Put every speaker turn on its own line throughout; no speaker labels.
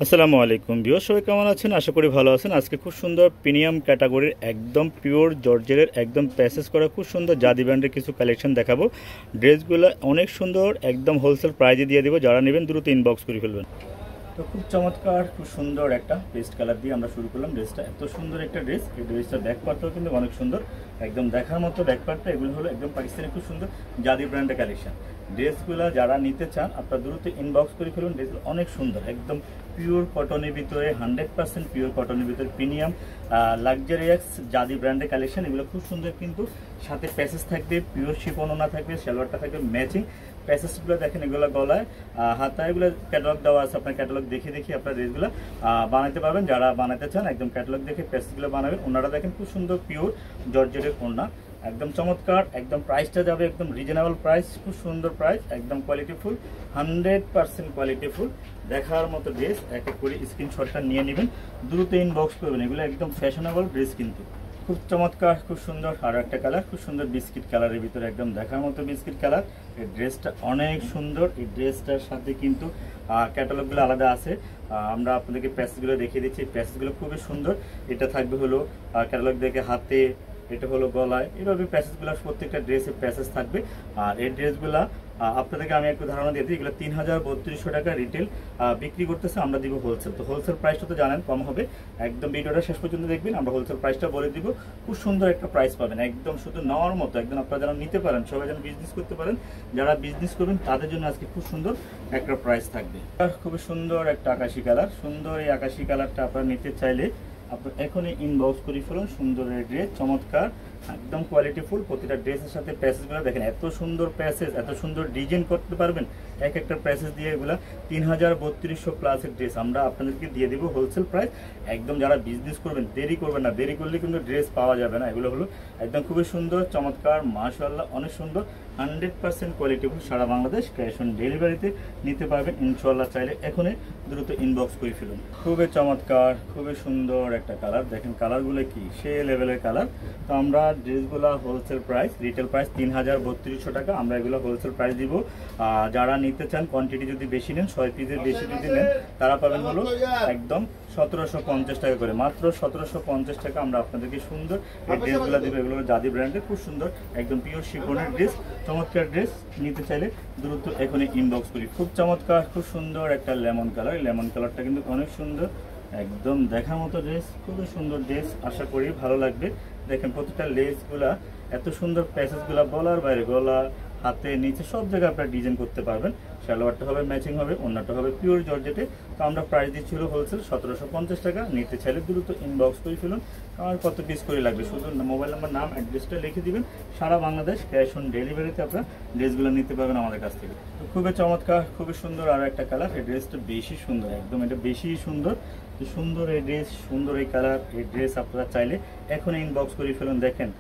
আসসালামু আলাইকুম ভিউয়ার্স, সবাই কেমন আছেন? আশা করি ভালো আছেন। আজকে খুব সুন্দর প্রিমিয়াম ক্যাটাগরির একদম পিওর জর্জেটের একদম প্যাসেজ করা খুব সুন্দর জাদি ব্র্যান্ডের কিছু কালেকশন দেখাবো। ড্রেসগুলো অনেক সুন্দর, একদম হোলসেল প্রাইজে দিয়ে দেবো। যারা নেবেন দ্রুত ইনবক্স করে ফেলবেন। তো খুব চমৎকার, খুব সুন্দর একটা পেস্ট কালার দিয়ে আমরা শুরু করলাম ড্রেসটা। এত সুন্দর একটা ড্রেস, এই ড্রেসটা ব্যাক পার্টটাও কিন্তু অনেক সুন্দর, একদম দেখার মতো ব্যাক পার্টটা। এগুলো হলো একদম পাকিস্তানি খুব সুন্দর জাদি ব্র্যান্ডের কালেকশন। ড্রেসগুলো যারা নিতে চান আপনারা দ্রুত ইনবক্স করে ফেলুন। ড্রেসগুলো অনেক সুন্দর, একদম পিওর কটনের ভিতরে 100% পিওর কটনের ভিতরে প্রিমিয়াম লাক্সারিয়াস জাদি ব্র্যান্ডের কালেকশন। এগুলো খুব সুন্দর, কিন্তু সাথে প্যাসেজ থাকবে, পিওর শিফন ওনা থাকবে, সালোয়ারটা থাকবে ম্যাচিং। প্যাসেজগুলো দেখেন, এগুলো গলায় হাতায় এগুলো ক্যাটালগ দেওয়া আছে। আপনার ক্যাটালগ দেখে দেখে আপনার ড্রেসগুলো বানাতে পারবেন। যারা বানাতে চান একদম ক্যাটালগ দেখে প্যাসেজগুলো বানাবেন। ওনারা দেখেন খুব সুন্দর পিওর জর্জেটের ওনা, একদম চমৎকার। একদম প্রাইসটা যাবে একদম রিজনেবল প্রাইস, খুব সুন্দর প্রাইস, একদম কোয়ালিটিফুল, 100% কোয়ালিটিফুল দেখার মতো ড্রেস। এক এক করে স্ক্রিনশটটা নিয়ে নেবেন, দ্রুত ইনবক্স করবেন। এগুলো একদম ফ্যাশনেবল ড্রেস, কিন্তু খুব চমৎকার, খুব সুন্দর। আরও একটা কালার, খুব সুন্দর বিস্কিট কালারের ভিতরে, একদম দেখার মতো বিস্কিট কালার। এই ড্রেসটা অনেক সুন্দর। এই ড্রেসটার সাথে কিন্তু ক্যাটালগুলো আলাদা আছে। আমরা আপনাদেরকে প্যাসেজগুলো দেখিয়ে দিচ্ছি। প্যাসেজগুলো খুবই সুন্দর। এটা থাকবে হলো ক্যাটালগ দেখে হাতে, এটা হলো গলায়, এভাবে প্যাসেজগুলো প্রত্যেকটা ড্রেসের প্যাসেজ থাকবে। আর এই ড্রেসগুলো আপনাদেরকে আমি একটু ধারণা দিয়ে দিই। এগুলো 3300 টাকা রিটেল বিক্রি করতেছে, আমরা দিব হোলসেল। তো হোলসেল প্রাইসটা তো জানেন কম হবে। একদম ভিডিওটা শেষ পর্যন্ত দেখবেন, আমরা হোলসেল প্রাইসটা বলে দিব। খুব সুন্দর একটা প্রাইস পাবেন, একদম শুধু নেওয়ার মতো। একদম আপনারা যারা নিতে পারেন, সবাই যেন বিজনেস করতে পারেন, যারা বিজনেস করবেন তাদের জন্য আজকে খুব সুন্দর একটা প্রাইস থাকবে। খুবই সুন্দর একটা আকাশি কালার। সুন্দর এই আকাশি কালারটা আপনারা নিতে চাইলে আপনার এখনই ইনবক্স করে ফেলুন। সুন্দর এই ড্রেস, চমৎকার, একদম কোয়ালিটিফুল। প্রতিটা ড্রেসের সাথে প্যাসেজগুলো দেখেন, এত সুন্দর প্যাসেজ, এত সুন্দর ডিজাইন করতে পারবেন এক একটা প্যাসেজ দিয়ে। এগুলা 3300 প্লাসের ড্রেস আমরা আপনাদেরকে দিয়ে দিব হোলসেল প্রাইস। একদম যারা বিজনেস করবেন দেরি করবেন না, দেরি করলে কিন্তু ড্রেস পাওয়া যাবে না। এগুলো হলো একদম খুবই সুন্দর, চমৎকার, মাশাআল্লাহ, অনেক সুন্দর, 100% কোয়ালিটিফুল। সারা বাংলাদেশ ক্যাশ অন ডেলিভারিতে নিতে পারবেন ইনশাআল্লাহ। চাইলে এখনই দ্রুত ইনবক্স করে ফেলুন। খুবই চমৎকার, খুবই সুন্দর একটা কালার। দেখেন কালারগুলো কি সে লেভেলের কালার। তো আমরা ড্রেসগুলো হোলসেল প্রাইস, রিটেল প্রাইস 3300 টাকা, আমরা এগুলো হোলসেল প্রাইস দিব। যারা নিতে চান কোয়ান্টিটি যদি বেশি নেন, 6 পিসের বেশি যদি নেন, তারা পাবেন হলো একদম 1750 টাকা করে, মাত্র 1750 টাকা। আমরা আপনাদেরকে সুন্দর এই ড্রেসগুলো দিব। এগুলো জাদি ব্র্যান্ডের খুব সুন্দর, একদম পিওর শিফনের ড্রেস, চমৎকার ড্রেস। নিতে চাইলে দ্রুত এখনই ইনবক্স করি। খুব চমৎকার, খুব সুন্দর একটা লেমন কালার। লেমন কালারটা কিন্তু অনেক সুন্দর, একদম দেখার মতো ড্রেস, খুবই সুন্দর ড্রেস। আশা করি ভালো লাগবে। দেখেন প্রতিটা লেসগুলা এত সুন্দর, প্যাসেজগুলা বলার বাইরে। গলা, হাতে, নিচে সব জায়গায় আপনারা ডিজাইন করতে পারবেন। সালোয়ারটা হবে ম্যাচিং হবে, অন্যটা হবে পিওর জর্জেটে। তো আমরা প্রাইস দিচ্ছিল হোলসেল 1750 টাকা। নিতে চাইলে দ্রুত ইনবক্স করে ফেলুন। আমার কত পিস করে লাগবে, শুধু মোবাইল নাম্বার, নাম, অ্যাড্রেসটা লিখে দিবেন। সারা বাংলাদেশ ক্যাশ অন ডেলিভারিতে আপনারা ড্রেসগুলো নিতে পারবেন আমাদের কাছ থেকে। তো খুবই চমৎকার, খুবই সুন্দর। আর একটা কালার, এই ড্রেসটা বেশি সুন্দর, একদম এটা বেশি সুন্দর। সুন্দর এই ড্রেস, সুন্দর এই কালার। এই ড্রেস আপনারা চাইলে এখন ইনবক্স করে ফেলুন। দেখেন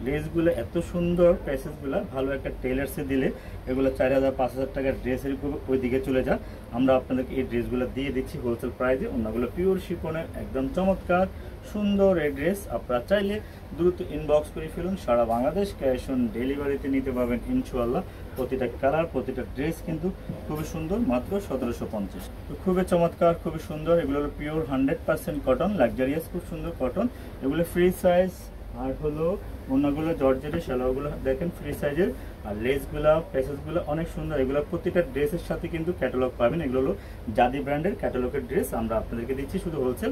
ড্রেসগুলো এত সুন্দর, প্যাসেজগুলো ভালো একটা টেলার্সে দিলে এগুলো 4000-5000 টাকার ড্রেসের ওই দিকে চলে যায়। আমরা আপনাদেরকে এই ড্রেসগুলো দিয়ে দিচ্ছি হোলসেল প্রাইসে। অন্যগুলো পিওর শিফনের, একদম চমৎকার সুন্দর এই ড্রেস। আপনারা চাইলে দ্রুত ইনবক্স করে ফেলুন। সারা বাংলাদেশ ক্যাশ অন ডেলিভারিতে নিতে পারবেন ইনশাআল্লাহ। প্রতিটা কালার, প্রতিটা ড্রেস কিন্তু খুবই সুন্দর, মাত্র 1750। তো খুবই চমৎকার, খুবই সুন্দর। এগুলো হলো পিওর 100% কটন, লাক্সারিয়াস, খুব সুন্দর কটন। এগুলো ফ্রি সাইজ। আর হলো অন্যগুলো জর্জেটের, শালোয়ারগুলো দেখেন ফ্রি সাইজের। আর লেসগুলো, প্যাসেজগুলো অনেক সুন্দর। এগুলো প্রত্যেকটা ড্রেসের সাথে কিন্তু ক্যাটালগ পাবেন। এগুলো হলো জাদি ব্র্যান্ডের ক্যাটালগের ড্রেস, আমরা আপনাদেরকে দিচ্ছি শুধু হোলসেল।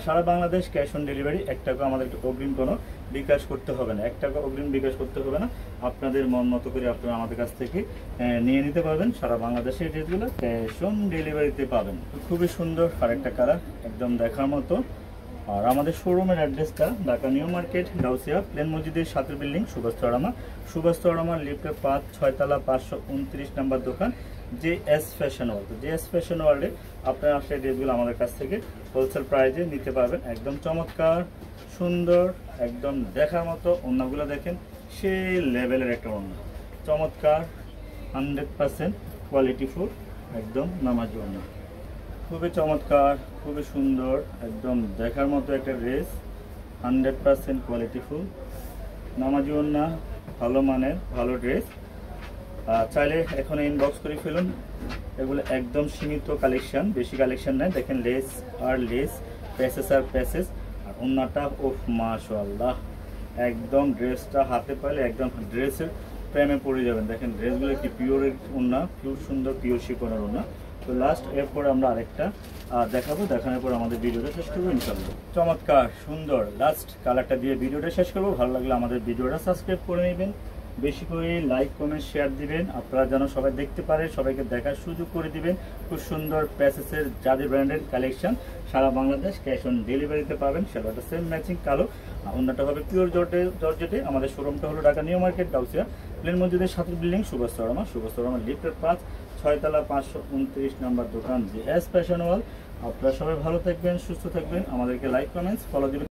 সারা বাংলাদেশ ক্যাশ অন ডেলিভারি। 1 টাকা আমাদের অগ্রিম কোনো বিকাশ করতে হবে না, 1 টাকা অগ্রিম বিকাশ করতে হবে না। আপনাদের মন মতো করে আপনারা আমাদের কাছ থেকে নিয়ে নিতে পারবেন। সারা বাংলাদেশে এই ড্রেসগুলো ক্যাশ অন ডেলিভারিতে পাবেন। খুবই সুন্দর আরেকটা কালার, একদম দেখার মতো। আর আমাদের শোরুমের অ্যাড্রেসটা ঢাকা নিউ মার্কেট, গাউসিয়া, প্লেন মসজিদের সাথের বিল্ডিং, সুভাষ লিফটের 5, 6 তলা, 529 নাম্বার দোকান, JS fashion world. JS fashion ওয়ার্ল্ডে আপনারা আসলে ড্রেসগুলো আমাদের কাছ থেকে হোলসেল প্রাইজে নিতে পারবেন। একদম চমৎকার, সুন্দর, একদম দেখার মতো। ওড়নাগুলো দেখেন সেই লেভেলের একটা ওড়না, চমৎকার, 100% কোয়ালিটিফুল, একদম নামাজি ওড়না। খুবই চমৎকার, খুবই সুন্দর, একদম দেখার মতো একটা ড্রেস, 100% কোয়ালিটিফুল, নামাজি ওড়না, ভালো মানের, ভালো ড্রেস। চাইলে এখন ইনবক্স করে ফেলুন। এগুলো একদম সীমিত কালেকশন, বেশি কালেকশন নেই। দেখেন লেস আর লেস, প্যাসেস আর প্যাসেস, আর ওন্নাটা ওফ মাশাআল্লাহ, একদম ড্রেসটা হাতে পাইলে একদম ড্রেসের প্রেমে পড়ে যাবেন। দেখেন ড্রেসগুলো কি পিওরের ওন্না, পিওর সুন্দর পিওর শিফনের ওন্না। তো লাস্ট এরপরে আমরা আরেকটা দেখাবো, দেখানোর পর আমাদের ভিডিওটা শেষ করবো ইনশাআল্লাহ। চমৎকার সুন্দর লাস্ট কালারটা দিয়ে ভিডিওটা শেষ করবো। ভালো লাগলে আমাদের ভিডিওটা সাবস্ক্রাইব করে নেবেন, বেশি করে লাইক কমেন্ট শেয়ার দিবেন, আপনারা যেন সবাই দেখতে পারে, সবাইকে দেখার সুযোগ করে দিবেন। খুব সুন্দর প্যাসেসের জাদি ব্র্যান্ডের কালেকশন, সারা বাংলাদেশ ক্যাশ অন ডেলিভারিতে পাবেন। সেটা সেম ম্যাচিং কালো, অন্যটা হবে পিওর জর্জেটে। আমাদের শোরুমটা হলো ঢাকা নিউ মার্কেট, গাউসিয়া প্লেন মসজিদের 7 বিল্ডিং, সুভাষ লিফটের 5, 6 তলা 529 নম্বর দোকান, GS ফ্যাশন ওয়াল। আপনারা সবাই ভালো থাকবেন, সুস্থ থাকবেন, আমাদেরকে লাইক কমেন্টস ফলো দিবেন।